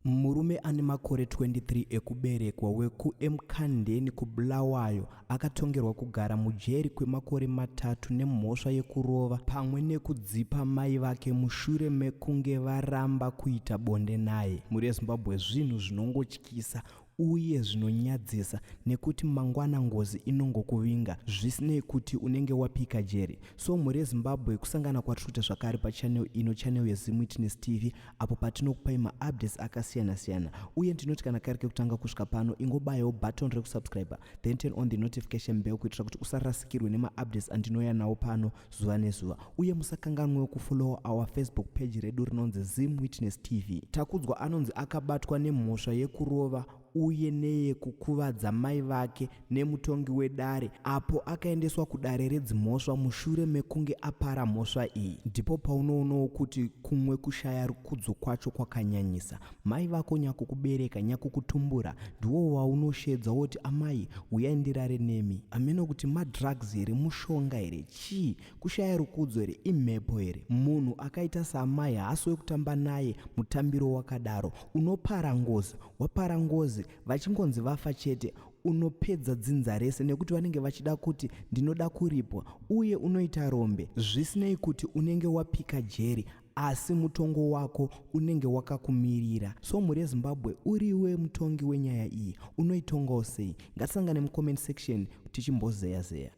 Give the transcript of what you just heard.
Murume ane makore 23 ekuberekwa wekuMkhandeni kuBulawayo akatongerwa kugara mujeri kwemakore 3 nemhosva yekurova pamwe nekudzipa mai vake mushure mekunge varamba kuita bonde naye. Muri yeZimbabwe zvinhu zvinongotyisa uye zvinonyadzisa nekuti mangwana ngozi inongokuvinga zvisinei kuti unenge wapika jeri. So muri yeZimbabwe kusangana kwatiri zvakare pachannel ino, channel yeZim Witness TV, apo patinokupai maupdates akasiyana siyana. Uye ndinoti kana kari kekutanga kusvika pano ingobayawo button rekusubscribe then turn on the notification bell kuitira kuti usarasikirwe nemaupdates andinouya nawo pano zuva nezuva. Uye musakanganwewo kufollow our Facebook page redu rinonzi Zim Witness TV. Takudzwa anonzi akabatwa nemhosva yekurova uye neyekukuvadza mai vake nemutongi wedare, apo akaendeswa kudare redzimhosva mushure mekunge apara mhosva iyi. Ndipo paunoonawo kuti kumwe kushaya rukudzo kwacho kwakanyanyisa. Mai vako nyakukubereka, nyakukutumbura, ndiwo waunoshedza woti amai uyai ndirare nemi. Ameno kuti madrugs here, mushonga here, chii? Kushaya rukudzo here, imhepo here? Munhu akaita saamai haasi wekutamba naye mutambiro wakadaro. Unopara ngozi, wapara ngozi vachingonzi vafa chete, unopedza dzinza rese nekuti vanenge vachida kuti ndinoda kuripwa, uye unoita rombe zvisinei kuti unenge wapika jeri asi mutongo wako unenge wakakumirira. So muri yeZimbabwe uriwe mutongi wenyaya iyi unoitongawo sei? Ngatisangane mucomment section tichimbozeya zeya.